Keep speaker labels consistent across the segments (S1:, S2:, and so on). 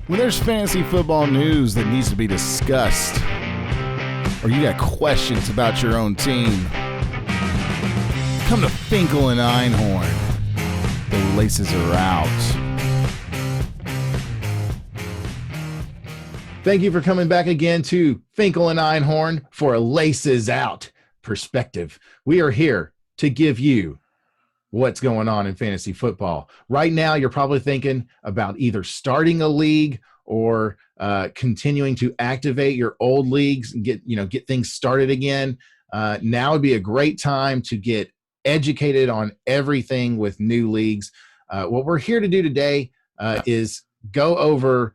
S1: When there's fantasy football news that needs to be discussed, or you got questions about your own team, come to Finkle and Einhorn. The laces are out. Thank you for coming back again to Finkle and Einhorn for a Laces Out perspective. We are here to give you what's going on in fantasy football. Right now, you're probably thinking about either starting a league or continuing to activate your old leagues and get things started again. Now would be a great time to get educated on everything with new leagues. What we're here to do today is go over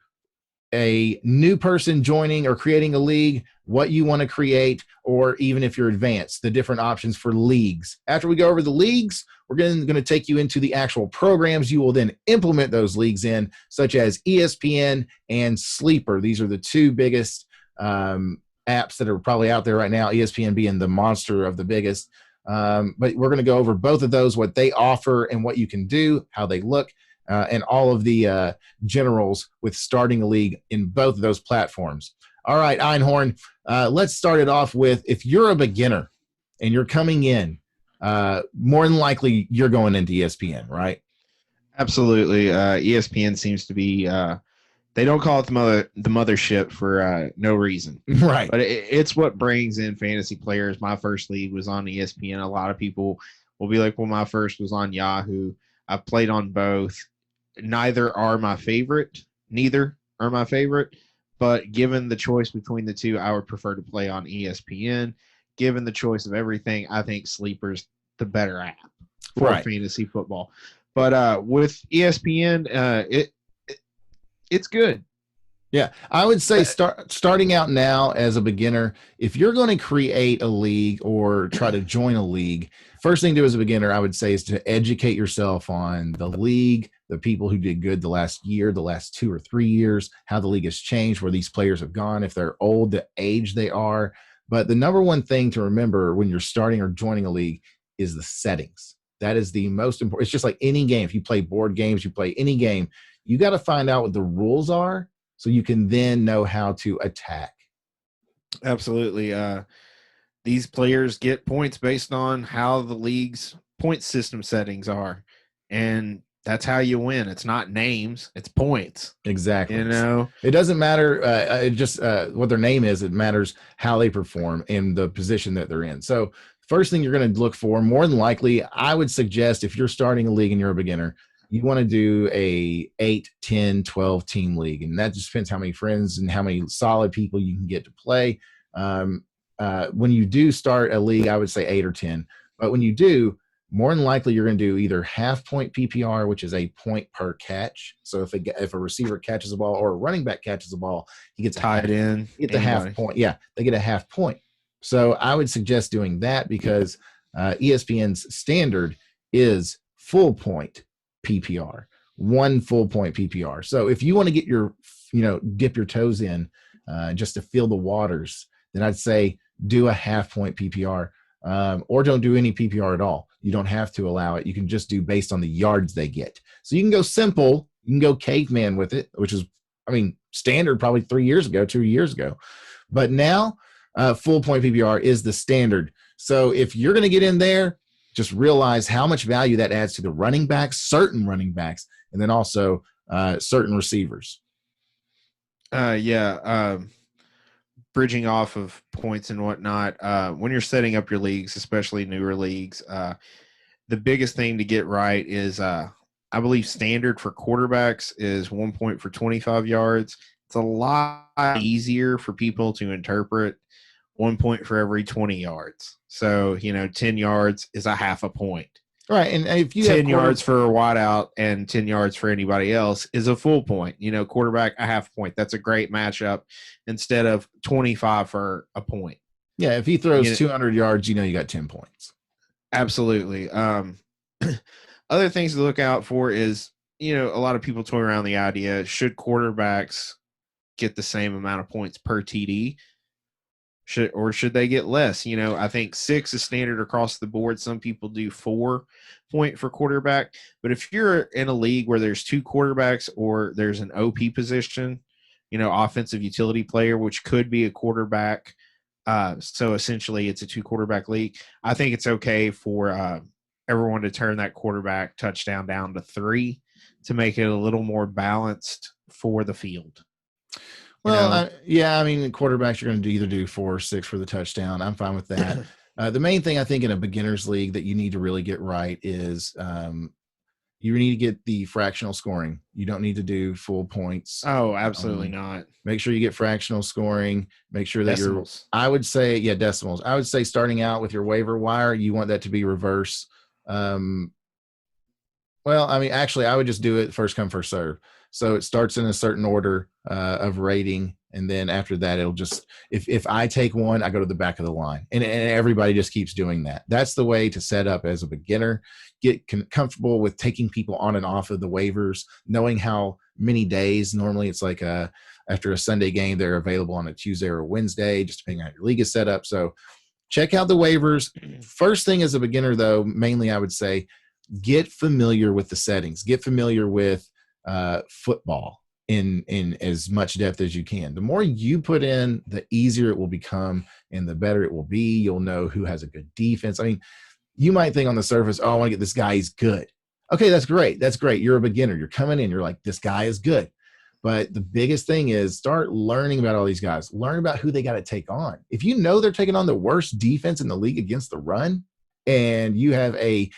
S1: a new person joining or creating a league, what you want to create, or even if you're advanced, the different options for leagues. After we go over the leagues, we're going to take you into the actual programs you will then implement those leagues in, such as ESPN and Sleeper. These are the two biggest apps that are probably out there right now, ESPN being the monster of the biggest. But we're going to go over both of those, what they offer and what you can do, how they look, and all of the generals with starting a league in both of those platforms. All right, Einhorn, let's start it off with, if you're a beginner and you're coming in, more than likely you're going into ESPN, right?
S2: Absolutely. ESPN seems to be they don't call it the mothership for no reason.
S1: Right.
S2: But it's what brings in fantasy players. My first league was on ESPN. A lot of people will be like, well, my first was on Yahoo. I've played on both. Neither are my favorite. But given the choice between the two, I would prefer to play on ESPN. Given the choice of everything, I think Sleeper's the better app for fantasy football. But with ESPN, it's good.
S1: Yeah, I would say starting out now as a beginner, if you're going to create a league or try to join a league, first thing to do as a beginner, I would say, is to educate yourself on the league, the people who did good the last year, the last 2 or 3 years, how the league has changed, where these players have gone, if they're old, the age they are. But the number one thing to remember when you're starting or joining a league is the settings. That is the most important. It's just like any game. If you play board games, you play any game, you got to find out what the rules are so you can then know how to attack.
S2: Absolutely. These players get points based on how the league's point system settings are. And that's how you win. It's not names, it's points.
S1: Exactly.
S2: You know,
S1: it doesn't matter what their name is. It matters how they perform and the position that they're in. So first thing you're going to look for, more than likely, I would suggest, if you're starting a league and you're a beginner, you want to do a 8, 10, 12 team league. And that just depends how many friends and how many solid people you can get to play. When you do start a league, I would say 8 or 10. But when you do, more than likely you're going to do either half point PPR, which is a point per catch. So if a receiver catches a ball or a running back catches a ball, he gets
S2: tied in.
S1: Get the half point. Yeah, they get a half point. So I would suggest doing that because ESPN's standard is full point PPR, 1 full point PPR. So if you want to get dip your toes in just to feel the waters, then I'd say do a half point PPR, or don't do any PPR at all. You don't have to allow it. You can just do based on the yards they get. So you can go simple. You can go caveman with it, which is, standard probably 2 years ago. But now full point PPR is the standard. So if you're going to get in there, just realize how much value that adds to the running backs, certain running backs, and then also certain receivers.
S2: Bridging off of points and whatnot, when you're setting up your leagues, especially newer leagues, the biggest thing to get right is, I believe standard for quarterbacks is 1 point for 25 yards. It's a lot easier for people to interpret 1 point for every 20 yards. So, 10 yards is a half a point.
S1: Right. And if you
S2: 10 yards for a wideout and 10 yards for anybody else is a full point. Quarterback, a half point. That's a great matchup instead of 25 for a point.
S1: Yeah. If he throws 200 yards, you got 10 points.
S2: Absolutely. Other things to look out for is, a lot of people toy around the idea, should quarterbacks get the same amount of points per TD? Should they get less? I think 6 is standard across the board. Some people do 4 point for quarterback, but if you're in a league where there's 2 quarterbacks or there's an OP position, offensive utility player, which could be a quarterback. So essentially, it's a 2 quarterback league. I think it's okay for everyone to turn that quarterback touchdown down to 3 to make it a little more balanced for the field.
S1: Well, I mean, quarterbacks, you're going to either do 4 or 6 for the touchdown. I'm fine with that. The main thing I think in a beginner's league that you need to really get right is you need to get the fractional scoring. You don't need to do full points.
S2: Oh, absolutely not.
S1: Make sure you get fractional scoring. Make sure that
S2: decimals.
S1: I would say, decimals. I would say starting out with your waiver wire, you want that to be reverse. Well, I mean, actually, I would just do it first come, first serve. So it starts in a certain order of rating. And then after that, it'll just, if I take one, I go to the back of the line. And everybody just keeps doing that. That's the way to set up as a beginner. Get comfortable with taking people on and off of the waivers, knowing how many days. Normally it's like after a Sunday game, they're available on a Tuesday or a Wednesday, just depending on how your league is set up. So check out the waivers. First thing as a beginner, though, mainly I would say get familiar with the settings. Get familiar with football in as much depth as you can. The more you put in, the easier it will become and the better it will be. You'll know who has a good defense. I mean, you might think on the surface, oh, I want to get this guy. He's good. Okay, that's great. That's great. You're a beginner. You're coming in. You're like, this guy is good. But the biggest thing is start learning about all these guys. Learn about who they got to take on. If you know they're taking on the worst defense in the league against the run, and you have a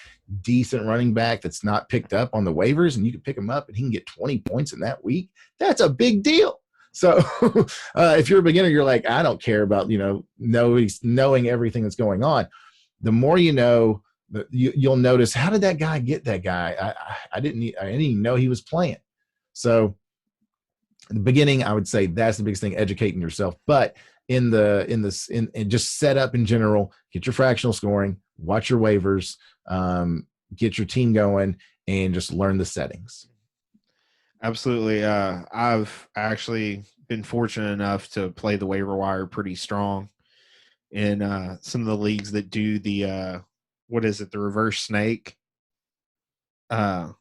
S1: decent running back that's not picked up on the waivers, and you can pick him up and he can get 20 points in that week, that's a big deal. So if you're a beginner, you're like, I don't care about, knowing everything that's going on. The more you know, you'll notice, how did that guy get that guy? I didn't even know he was playing. So in the beginning, I would say that's the biggest thing, educating yourself. But in just set up in general, get your fractional scoring, watch your waivers, get your team going, and just learn the settings.
S2: Absolutely. I've actually been fortunate enough to play the waiver wire pretty strong in some of the leagues that do the the reverse snake
S1: like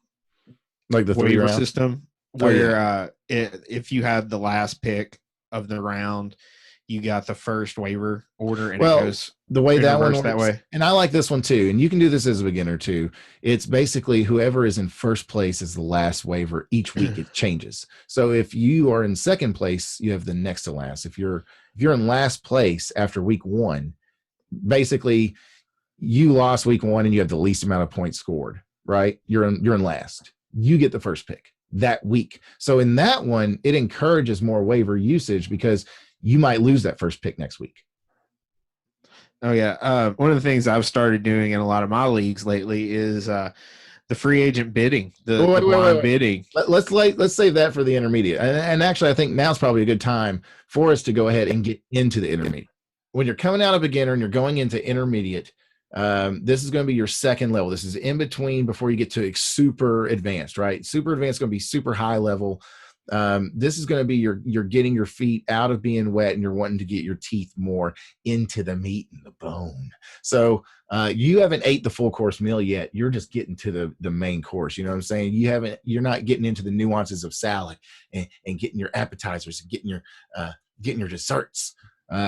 S1: the
S2: waiver system, where if you have the last pick of the round, you got the first waiver order, and it goes
S1: the way that one works,
S2: that way.
S1: And I like this one too. And you can do this as a beginner too. It's basically whoever is in first place is the last waiver. Each week it changes. So if you are in second place, you have the next to last. If you're in last place after week 1, basically you lost week 1 and you have the least amount of points scored, right? You're in last. You get the first pick that week. So in that one, it encourages more waiver usage because you might lose that first pick next week.
S2: Oh yeah. One of the things I've started doing in a lot of my leagues lately is the free agent bidding, the blind bidding.
S1: Let's save that for the intermediate. And actually, I think now's probably a good time for us to go ahead and get into the intermediate. When you're coming out of beginner and you're going into intermediate, this is going to be your second level. This is in between before you get to super advanced, right? Super advanced is going to be super high level. This is going to be you're getting your feet out of being wet and you're wanting to get your teeth more into the meat and the bone. So you haven't ate the full course meal yet. You're just getting to the main course. You know what I'm saying? You're not getting into the nuances of salad and getting your appetizers and getting your desserts.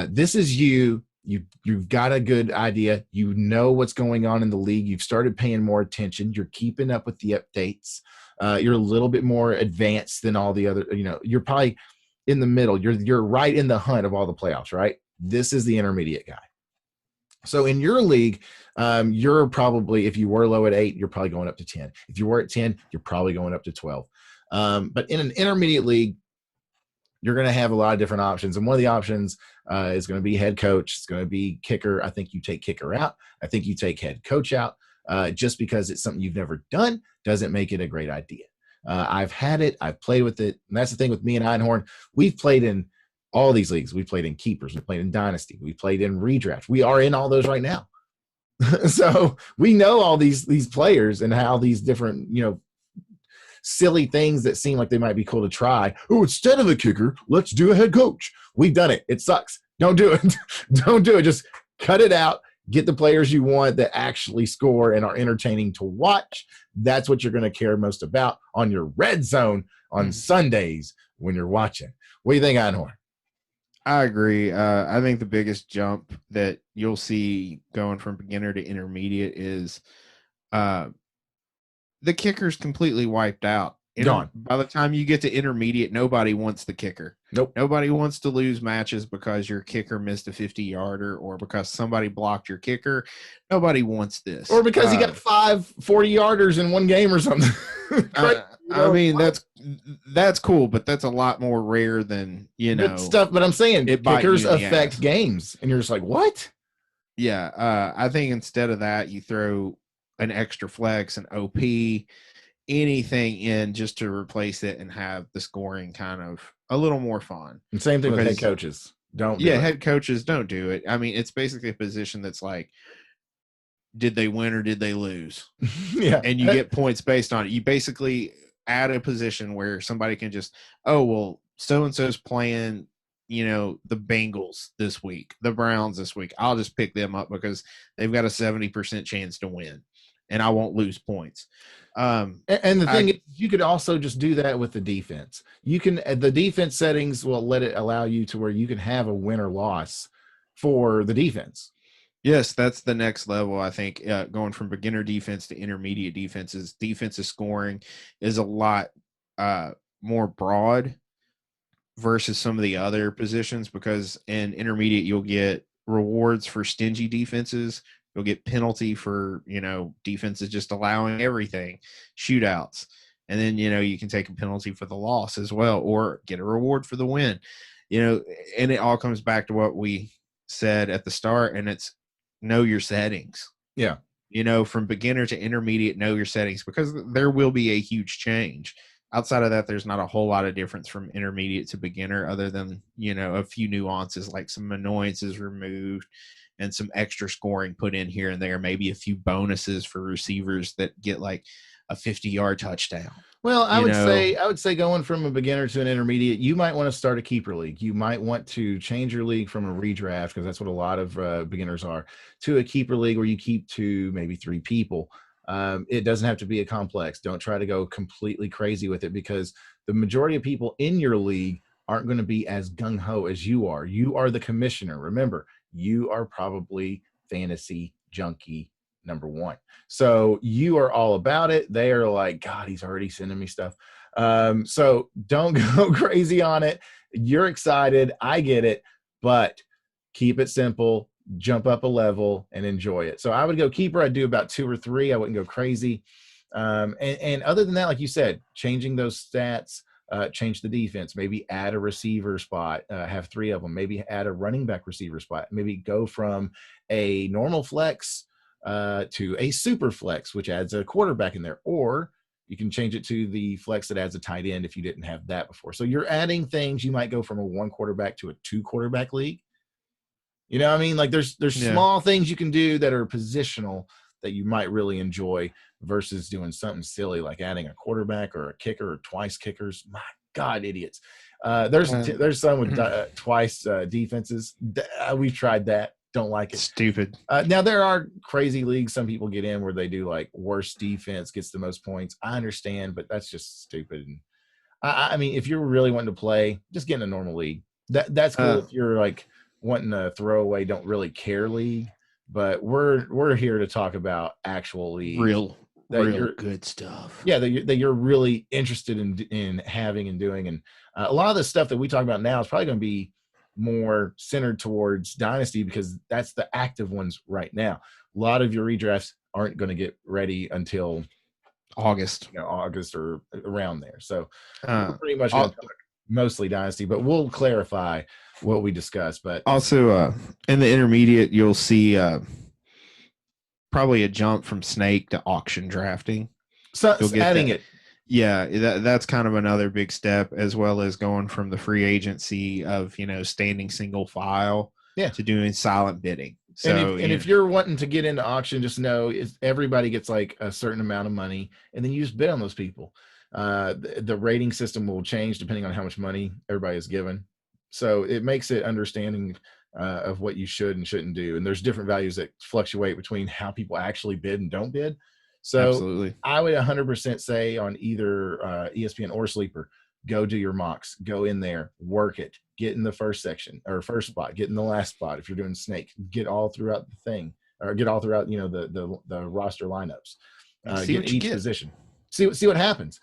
S1: This is you've got a good idea. You know what's going on in the league. You've started paying more attention. You're keeping up with the updates. You're a little bit more advanced than all the other, you're probably in the middle. You're right in the hunt of all the playoffs, right? This is the intermediate guy. So in your league, you're probably, if you were low at 8, you're probably going up to 10. If you were at 10, you're probably going up to 12. But in an intermediate league, you're going to have a lot of different options. And one of the options is going to be head coach. It's going to be kicker. I think you take kicker out. I think you take head coach out. Just because it's something you've never done doesn't make it a great idea. I've had it. I've played with it. And that's the thing with me and Einhorn. We've played in all these leagues. We've played in keepers. We've played in dynasty. We played in redraft. We are in all those right now. So we know all these players and how these different, silly things that seem like they might be cool to try. Oh, instead of a kicker, let's do a head coach. We've done it. It sucks. Don't do it. Don't do it. Just cut it out. Get the players you want that actually score and are entertaining to watch. That's what you're going to care most about on your red zone on Sundays when you're watching. What do you think, Einhorn?
S2: I agree. I think the biggest jump that you'll see going from beginner to intermediate is the kicker's completely wiped out.
S1: Gone.
S2: By the time you get to intermediate, nobody wants the kicker.
S1: Nope.
S2: Nobody wants to lose matches because your kicker missed a 50-yarder or because somebody blocked your kicker. Nobody wants this.
S1: Or because he got 5 40-yarders in one game or something.
S2: I mean, that's cool, but that's a lot more rare than,
S1: stuff. But I'm saying kickers affect games. And you're just like, what?
S2: Yeah. I think instead of that, you throw an extra flex, an OP, anything in just to replace it and have the scoring kind of a little more fun.
S1: And same thing with head coaches.
S2: Head coaches don't do it. I mean, it's basically a position that's like, did they win or did they lose?
S1: Yeah.
S2: And you get points based on it. You basically add a position where somebody can just, oh, well, so-and-so's playing, the Bengals this week, the Browns this week. I'll just pick them up because they've got a 70% chance to win and I won't lose points.
S1: And the thing is, you could also just do that with the defense. You can, the defense settings will let it allow you to where you can have a win or loss for the defense.
S2: Yes, that's the next level. I think going from beginner defense to intermediate defenses, defensive scoring is a lot more broad versus some of the other positions, because in intermediate, you'll get rewards for stingy defenses. You'll get penalty for, defenses just allowing everything, shootouts. And then, you can take a penalty for the loss as well, or get a reward for the win, and it all comes back to what we said at the start, and it's know your settings.
S1: Yeah.
S2: From beginner to intermediate, know your settings, because there will be a huge change. Outside of that, there's not a whole lot of difference from intermediate to beginner other than, a few nuances, like some annoyances removed and some extra scoring put in here and there, maybe a few bonuses for receivers that get like a 50-yard touchdown.
S1: Well, I would say going from a beginner to an intermediate, you might want to start a keeper league. You might want to change your league from a redraft, because that's what a lot of beginners are, to a keeper league where you keep 2, maybe 3 people. It doesn't have to be a complex. Don't try to go completely crazy with it, because the majority of people in your league aren't going to be as gung-ho as you are. You are the commissioner. Remember, you are probably fantasy junkie number 1. So you are all about it. They are like, God, he's already sending me stuff. So don't go crazy on it. You're excited. I get it, but keep it simple, jump up a level and enjoy it. So I would go keeper. I'd do about 2 or 3. I wouldn't go crazy. And other than that, like you said, changing those stats, change the defense, maybe add a receiver spot, have 3 of them, maybe add a running back receiver spot, maybe go from a normal flex to a super flex, which adds a quarterback in there, or you can change it to the flex that adds a tight end if you didn't have that before. So you're adding things. You might go from a 1 quarterback to a 2 quarterback league. You know what I mean? Like there's small things you can do that are positional that you might really enjoy versus doing something silly like adding a quarterback or a kicker or twice kickers. My God, idiots. There's some with twice defenses. We've tried that. Don't like it.
S2: Stupid.
S1: Now there are crazy leagues some people get in where they do like worst defense gets the most points. I understand, but that's just stupid. And I mean, if you're really wanting to play, just get in a normal league. That's cool if you're like wanting a throwaway, don't really care league. But we're here to talk about actual leagues,
S2: real good stuff.
S1: Yeah, that you're really interested in having and doing. And a lot of the stuff that we talk about now is probably going to be more centered towards Dynasty, because that's the active ones right now. A lot of your redrafts aren't going to get ready until
S2: August,
S1: August or around there. So we're pretty much going to talk mostly Dynasty, but we'll clarify what we discussed. But
S2: also in the intermediate, you'll see probably a jump from snake to auction drafting.
S1: So adding it.
S2: Yeah, that's kind of another big step, as well as going from the free agency of, standing single file to doing silent bidding. So,
S1: if you're wanting to get into auction, just know everybody gets like a certain amount of money, and then you just bid on those people. The rating system will change depending on how much money everybody is given. So it makes it understanding of what you should and shouldn't do. And there's different values that fluctuate between how people actually bid and don't bid. So
S2: Absolutely.
S1: I would 100% say on either ESPN or Sleeper, go do your mocks, go in there, work it, get in the first section or first spot, get in the last spot. If you're doing snake, get all throughout the thing, or get all throughout, the roster lineups,
S2: See
S1: get
S2: what you
S1: each
S2: get.
S1: position, see what happens,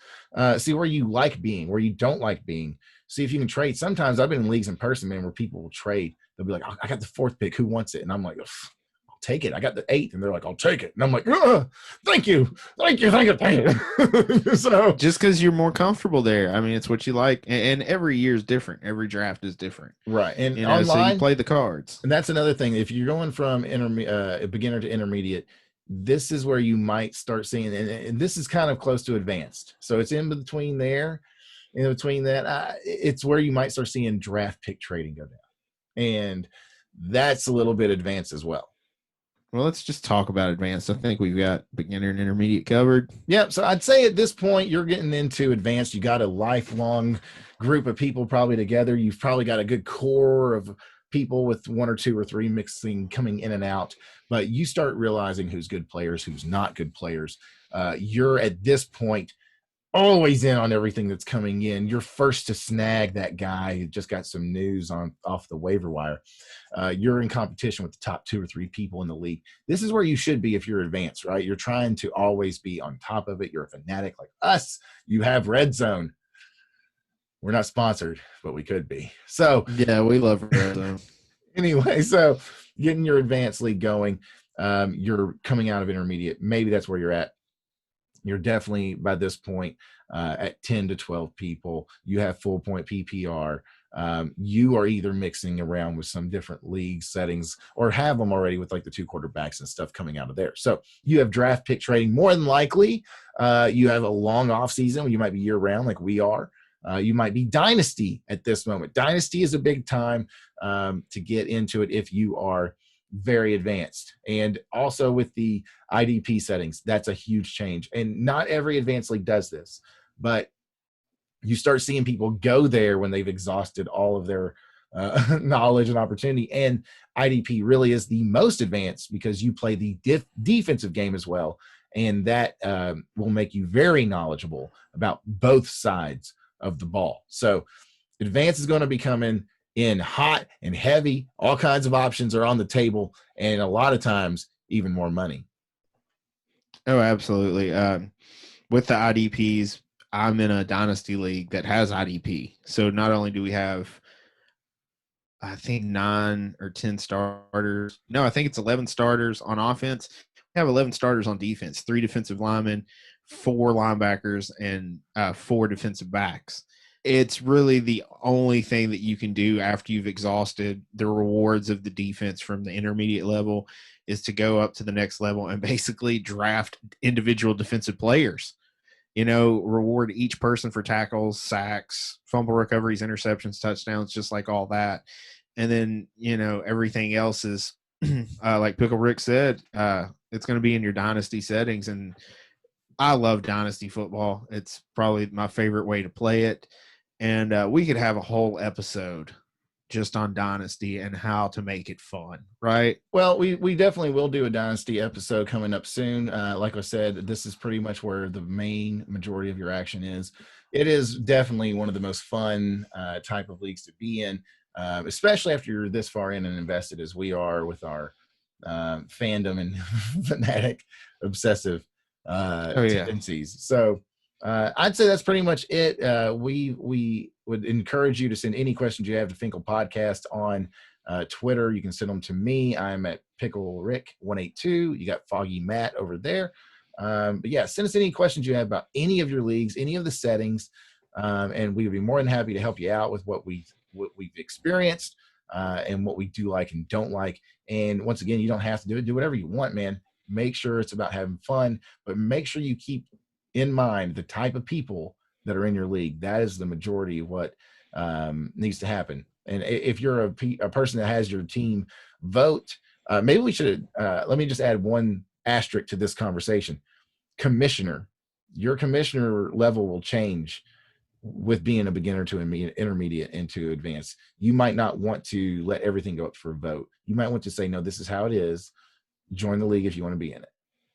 S1: see where you like being, where you don't like being, see if you can trade. Sometimes I've been in leagues in person, man, where people will trade. They'll be like, I got the 4th pick. Who wants it? And I'm like, I'll take it. I got the 8th. And they're like, I'll take it. And I'm like, thank you. So
S2: just because you're more comfortable there. I mean, it's what you like. And every year is different. Every draft is different.
S1: Right. And
S2: online, so you play the cards.
S1: And that's another thing. If you're going from beginner to intermediate, this is where you might start seeing, and this is kind of close to advanced. So it's in between there. In between that, it's where you might start seeing draft pick trading go down. And that's a little bit advanced as well.
S2: Well, let's just talk about advanced. I think we've got beginner and intermediate covered.
S1: Yeah. So I'd say at this point, you're getting into advanced. You got a lifelong group of people probably together. You've probably got a good core of people with 1 or 2 or 3 mixing coming in and out, but you start realizing who's good players, who's not good players. You're at this point always in on everything that's coming in. You're first to snag that guy who just got some news off the waiver wire. You're in competition with the top 2 or 3 people in the league. This is where you should be if you're advanced, right? You're trying to always be on top of it. You're a fanatic like us. You have Red Zone. We're not sponsored, but we could be. So
S2: yeah, we love Red Zone.
S1: Anyway, so getting your advanced league going, you're coming out of intermediate. Maybe that's where you're at. You're definitely by this point at 10 to 12 people. You have full point PPR. You are either mixing around with some different league settings or have them already with like the 2 quarterbacks and stuff coming out of there. So you have draft pick trading. More than likely, you have a long off season. You might be year round like we are. You might be dynasty at this moment. Dynasty is a big time to get into it if you are very advanced. And also with the IDP settings, that's a huge change. And not every advanced league does this, but you start seeing people go there when they've exhausted all of their knowledge and opportunity. And IDP really is the most advanced because you play the defensive game as well. And that will make you very knowledgeable about both sides of the ball. So advance is going to be coming in hot and heavy. All kinds of options are on the table, and a lot of times even more money.
S2: Oh, absolutely. With the IDPs, I'm in a dynasty league that has IDP. So not only do we have, I think 9 or 10 starters. No, I think it's 11 starters on offense. We have 11 starters on defense, 3 defensive linemen, 4 linebackers, and 4 defensive backs. It's really the only thing that you can do after you've exhausted the rewards of the defense from the intermediate level is to go up to the next level and basically draft individual defensive players. Reward each person for tackles, sacks, fumble recoveries, interceptions, touchdowns, just like all that. And then, everything else is, like Pickle Rick said, it's going to be in your dynasty settings. And I love dynasty football. It's probably my favorite way to play it. And we could have a whole episode just on dynasty and how to make it fun, right?
S1: Well, we definitely will do a dynasty episode coming up soon. Like I said, this is pretty much where the main majority of your action is. It is definitely one of the most fun type of leagues to be in, especially after you're this far in and invested as we are with our fandom and fanatic obsessive tendencies. So I'd say that's pretty much it. We would encourage you to send any questions you have to Finkle Podcast on Twitter. You can send them to me. I'm at Pickle Rick 182. You got Foggy Matt over there. But yeah, send us any questions you have about any of your leagues, any of the settings, and we would be more than happy to help you out with what we've experienced and what we do like and don't like. And once again, you don't have to do it. Do whatever you want, man. Make sure it's about having fun, but make sure you keep in mind the type of people that are in your league. That is the majority of what needs to happen. And if you're a person that has your team vote, maybe we should, let me just add one asterisk to this conversation. Commissioner, your commissioner level will change with being a beginner to intermediate into advanced, you might not want to let everything go up for a vote. You might want to say, no, this is how it is. Join the league if you want to be in it.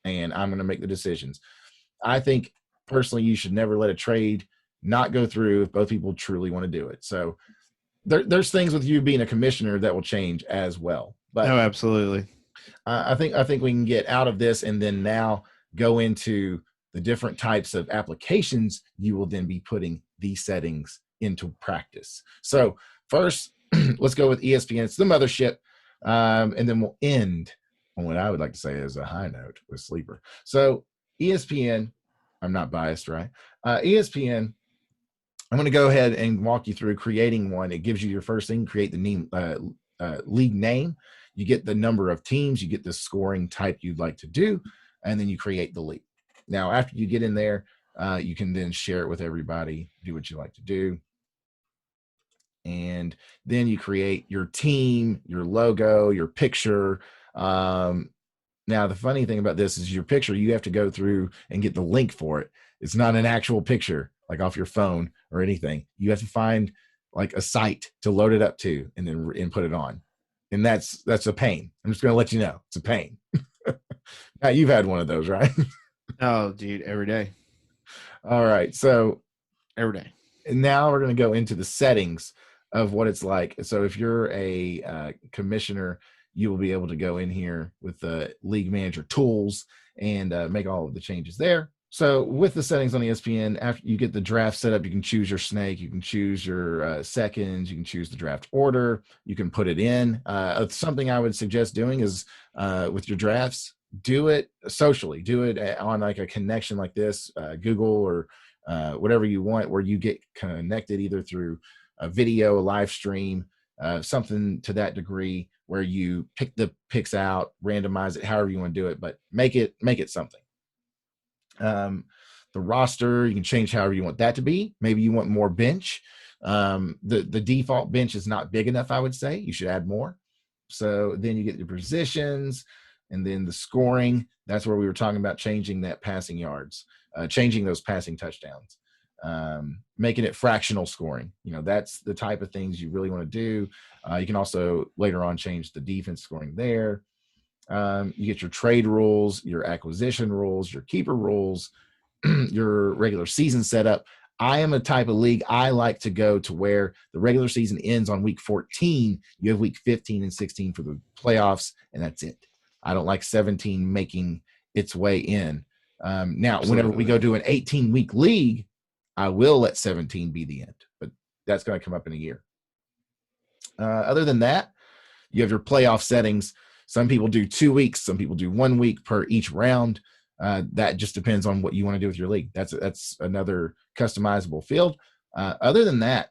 S1: And I'm going to make the decisions. I think personally, you should never let a trade not go through if both people truly want to do it. So there's things with you being a commissioner that will change as well. But
S2: Oh, absolutely.
S1: I think we can get out of this and then now go into the different types of applications you will then be putting these settings into practice. So first, let's go with ESPN. It's the mothership. And then we'll end on what I would like to say is a high note with Sleeper. So ESPN, I'm not biased, right? ESPN, I'm going to go ahead and walk you through creating one. It gives you your first thing, create the name, league name. You get the number of teams, you get the scoring type you'd like to do, and then you create the league. Now, after you get in there, you can then share it with everybody, do what you like to do. And then you create your team, your logo, your picture. Now, the funny thing about this is your picture, you have to go through and get the link for it. It's not an actual picture like off your phone or anything. You have to find like a site to load it up to and then put it on. And that's a pain. I'm just going to let you know it's a pain. Now, you've had one of those, right?
S2: Oh, dude, every day.
S1: All right. So
S2: every day.
S1: And now we're going to go into the settings of what it's like. So if you're a commissioner, you will be able to go in here with the league manager tools and make all of the changes there. So with the settings on ESPN, after you get the draft set up, you can choose your snake, you can choose your seconds, you can choose the draft order, you can put it in. Something I would suggest doing is with your drafts, do it socially, do it on like a connection like this, Google or whatever you want, where you get connected either through a video, a live stream, something to that degree where you pick the picks out, randomize it, however you want to do it, but make it something. The roster, you can change however you want that to be. Maybe you want more bench. The default bench is not big enough, I would say. You should add more. So then you get your positions and then the scoring. That's where we were talking about changing that passing yards, changing those passing touchdowns, making it fractional scoring. That's the type of things you really want to do. You can also later on change the defense scoring there. You get your trade rules, your acquisition rules, your keeper rules, your regular season setup. I am a type of league, I like to go to where the regular season ends on week 14. You have week 15 and 16 for the playoffs, and that's it. I don't like 17 making its way in. Now, whenever we go to an 18-week league, I will let 17 be the end, but that's going to come up in a year. Other than that, you have your playoff settings. Some people do 2 weeks. Some people do 1 week per each round. That just depends on what you want to do with your league. That's another customizable field. Other than that,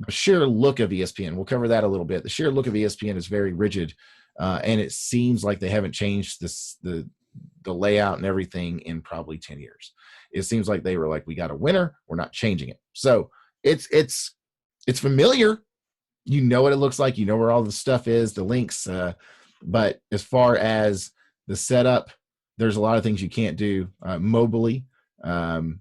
S1: the sheer look of ESPN, we'll cover that a little bit. The sheer look of ESPN is very rigid, and it seems like they haven't changed the layout and everything in probably 10 years. It seems like they were like, we got a winner, we're not changing it. So it's familiar. You know what it looks like. You know where all the stuff is, the links. But as far as the setup, there's a lot of things you can't do mobily. And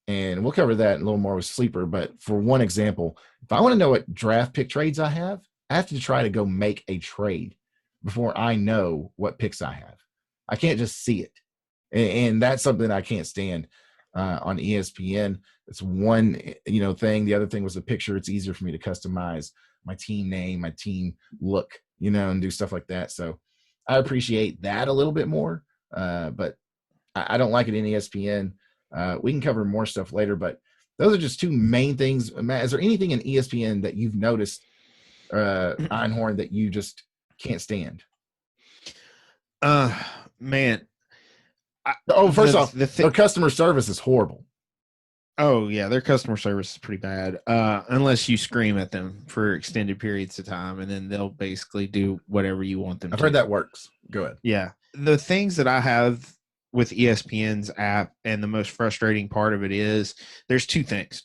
S1: we'll cover that a little more with Sleeper. But for one example, if I want to know what draft pick trades I have to try to go make a trade before I know what picks I have. I can't just see it. And that's something I can't stand on ESPN. It's one, thing. The other thing was the picture. It's easier for me to customize my team name, my team look, and do stuff like that. So I appreciate that a little bit more. But I don't like it in ESPN. We can cover more stuff later, but those are just two main things. Matt, is there anything in ESPN that you've noticed, Einhorn, that you just can't stand?
S2: Man.
S1: First off, their customer service is horrible.
S2: Oh, yeah, their customer service is pretty bad, unless you scream at them for extended periods of time, and then they'll basically do whatever you want them to.
S1: I've heard that works. Go ahead.
S2: Yeah. The things that I have with ESPN's app, and the most frustrating part of it is there's two things.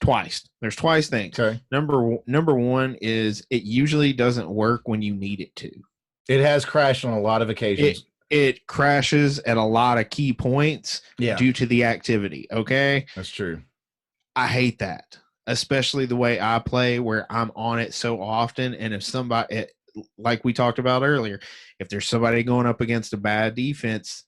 S2: There's twice things.
S1: Okay.
S2: Number one is it usually doesn't work when you need it to.
S1: It has crashed on a lot of occasions.
S2: It crashes at a lot of key points due to the activity. Okay.
S1: That's true.
S2: I hate that. especially the way I play where I'm on it so often. And if somebody, like we talked about earlier, if there's somebody going up against a bad defense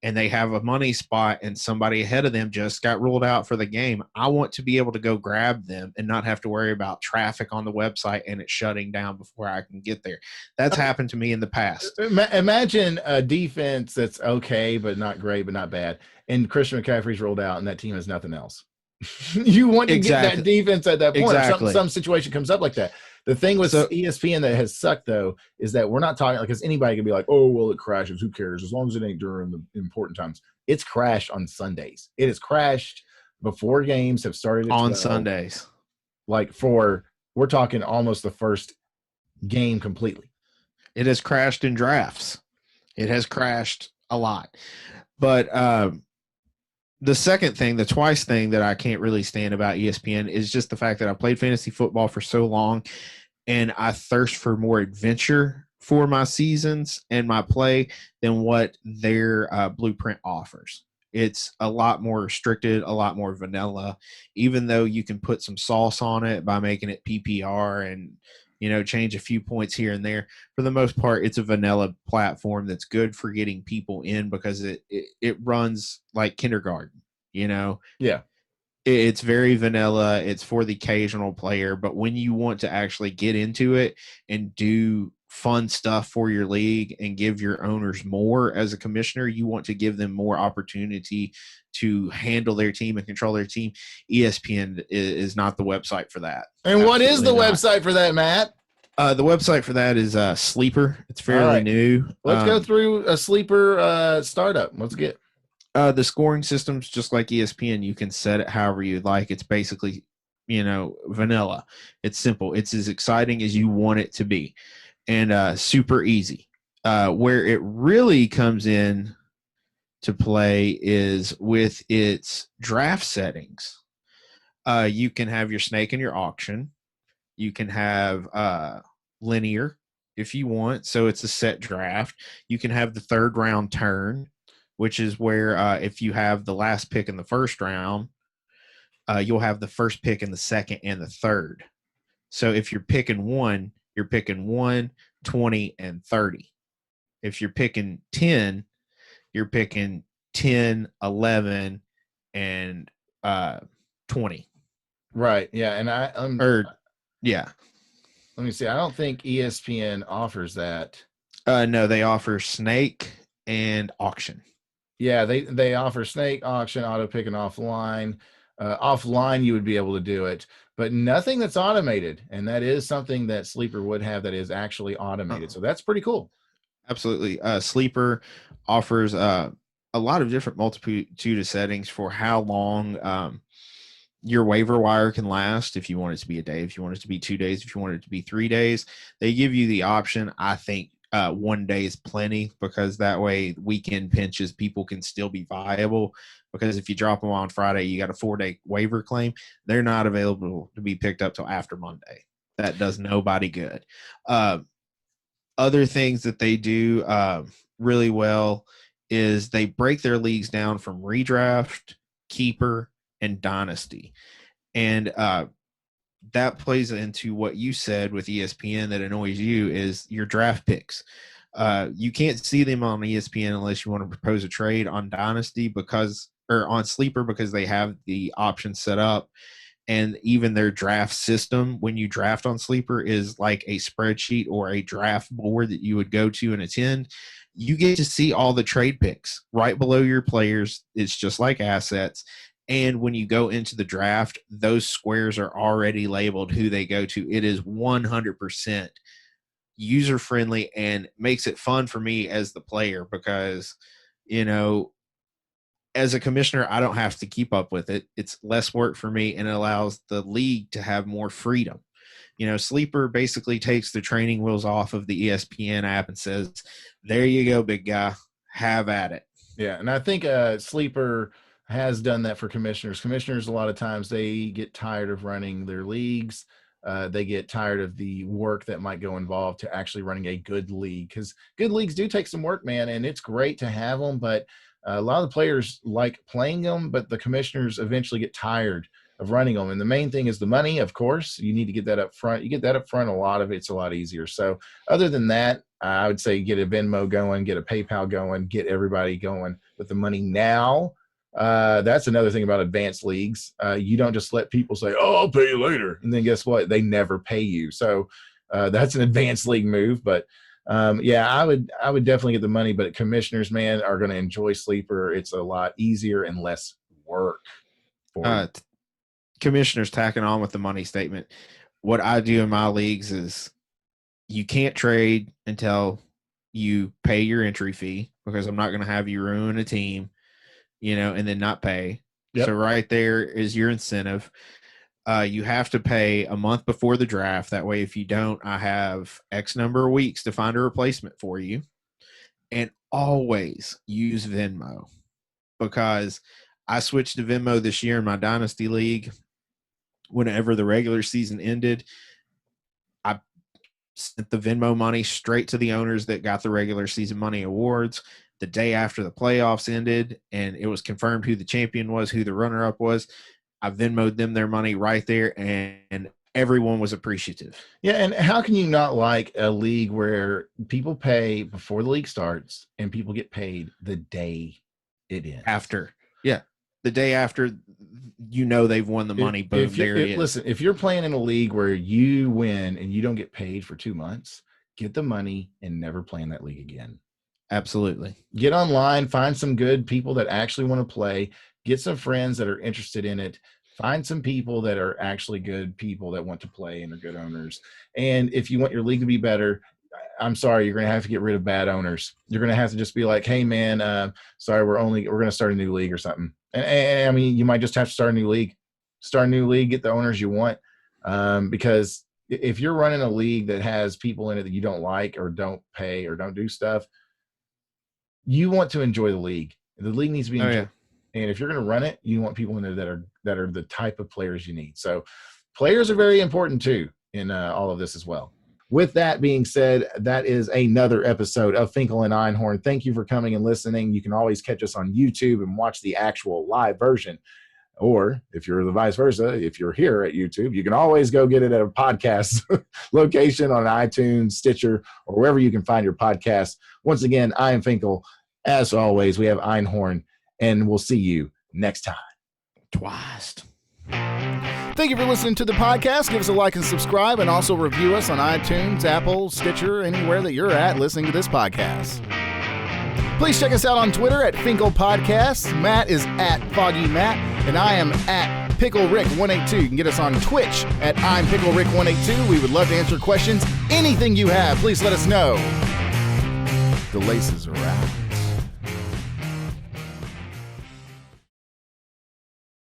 S2: and they have a money spot and somebody ahead of them just got ruled out for the game, I want to be able to go grab them and not have to worry about traffic on the website and it shutting down before I can get there. That's happened to me in the past.
S1: Imagine a defense that's okay, but not great, but not bad, and Christian McCaffrey's rolled out, and that team has nothing else. You want to get that
S2: Exactly.
S1: defense at that point, or
S2: Exactly.
S1: some situation comes up like that. The thing with
S2: So
S1: ESPN that has sucked though is that we're not talking because anybody can be like, "Oh, well, it crashes. Who cares? As long as it ain't during the important times." It's crashed on Sundays. It has crashed before games have started at
S2: on
S1: 12.
S2: Sundays,
S1: Like we're talking almost the first game completely.
S2: it has crashed in drafts. It has crashed a lot. But the second thing, the twice thing that I can't really stand about ESPN is just the fact that I played fantasy football for so long and I thirst for more adventure for my seasons and my play than what their blueprint offers. It's a lot more restricted, a lot more vanilla, even though you can put some sauce on it by making it PPR and change a few points here and there. For the most part, it's a vanilla platform that's good for getting people in because it runs like kindergarten.
S1: Yeah.
S2: It's very vanilla. It's for the occasional player, but when you want to actually get into it and do fun stuff for your league and give your owners more as a commissioner, you want to give them more opportunity to handle their team and control their team. ESPN is not the website for that.
S1: And what is the
S2: Absolutely not.
S1: website for that, Matt?
S2: The website for that is Sleeper. It's fairly
S1: All right.
S2: new.
S1: Let's go through a sleeper startup. Let's get
S2: the scoring system's just like ESPN. You can set it however you'd like. It's basically, vanilla. It's simple. It's as exciting as you want it to be, and super easy. Where it really comes in to play is with its draft settings. You can have your snake and your auction. You can have linear if you want. So it's a set draft. You can have the third round turn, which is where if you have the last pick in the first round, you'll have the first pick in the second and the third. So if you're picking 1, 20, and 30. If you're picking 10, you're picking 10, 11, and 20.
S1: right. Yeah, and
S2: Yeah.
S1: let me see. I don't think ESPN offers that.
S2: No, they offer snake and auction.
S1: Yeah, they offer snake, auction, auto pick, and offline. Offline, you would be able to do it, but nothing that's automated, and that is something that Sleeper would have that is actually automated. So that's pretty cool.
S2: Absolutely. Sleeper offers a lot of different multitude of settings for how long your waiver wire can last. If you want it to be a day, if you want it to be 2 days, if you want it to be 3 days, they give you the option. I think 1 day is plenty because that way weekend pinches people can still be viable. Because if you drop them on Friday, you got a 4-day waiver claim. They're not available to be picked up till after Monday. That does nobody good. Other things that they do really well is they break their leagues down from redraft, keeper, and dynasty. And that plays into what you said with ESPN that annoys you is your draft picks. You can't see them on ESPN unless you want to propose a trade on dynasty or on sleeper because they have the option set up. And even their draft system, when you draft on Sleeper, is like a spreadsheet or a draft board that you would go to and attend. You get to see all the trade picks right below your players. It's just like assets. And when you go into the draft, those squares are already labeled who they go to. It is 100% user friendly and makes it fun for me as the player because, as a commissioner, I don't have to keep up with it. It's less work for me and it allows the league to have more freedom. Sleeper basically takes the training wheels off of the ESPN app and says, there you go, big guy, have at it.
S1: Yeah. And I think Sleeper has done that for commissioners. Commissioners, a lot of times they get tired of running their leagues. They get tired of the work that might go involved to actually running a good league because good leagues do take some work, man. And it's great to have them, but a lot of the players like playing them, but the commissioners eventually get tired of running them. And the main thing is the money, of course. You need to get that up front. You get that up front, a lot of it's a lot easier. So other than that, I would say get a Venmo going, get a PayPal going, get everybody going with the money now. That's another thing about advanced leagues. You don't just let people say, "Oh, I'll pay you later," and then guess what? They never pay you. So that's an advanced league move. But yeah, I would definitely get the money. But commissioners, man, are going to enjoy Sleeper. It's a lot easier and less work for
S2: commissioners. Tacking on with the money statement, what I do in my leagues is you can't trade until you pay your entry fee, because I'm not going to have you ruin a team, and then not pay. Yep. So right there is your incentive. You have to pay a month before the draft. That way, if you don't, I have X number of weeks to find a replacement for you. And always use Venmo, because I switched to Venmo this year in my Dynasty League. Whenever the regular season ended, I sent the Venmo money straight to the owners that got the regular season money awards. The day after the playoffs ended and it was confirmed who the champion was, who the runner-up was, I Venmo'd them their money right there, and everyone was appreciative.
S1: Yeah, and how can you not like a league where people pay before the league starts and people get paid the day it ends?
S2: After. Yeah. The day after, they've won the money. Boom, there it is.
S1: Listen, if you're playing in a league where you win and you don't get paid for 2 months, get the money and never play in that league again.
S2: Absolutely.
S1: Get online, find some good people that actually want to play, get some friends that are interested in it, find some people that are actually good people that want to play and are good owners. And if you want your league to be better, I'm sorry, you're going to have to get rid of bad owners. You're going to have to just be like, "Hey man, sorry, we're going to start a new league or something." And I mean, you might just have to start a new league, get the owners you want. Because if you're running a league that has people in it that you don't like or don't pay or don't do stuff, you want to enjoy the league. The league needs to be enjoyed. Yeah. And if you're going to run it, you want people in there that are the type of players you need. So players are very important too in all of this as well. With that being said, that is another episode of Finkle and Einhorn. Thank you for coming and listening. You can always catch us on YouTube and watch the actual live version. Or if you're the vice versa, if you're here at YouTube, you can always go get it at a podcast location on iTunes, Stitcher, or wherever you can find your podcast. Once again, I am Finkle. As always, we have Einhorn, and we'll see you next time.
S2: TWYST.
S1: Thank you for listening to the podcast. Give us a like and subscribe, and also review us on iTunes, Apple, Stitcher, anywhere that you're at listening to this podcast. Please check us out on Twitter at Finkle Podcasts. Matt is at Foggy Matt, and I am at PickleRick182. You can get us on Twitch at I'm PickleRick182. We would love to answer questions. Anything you have, please let us know. The laces are out.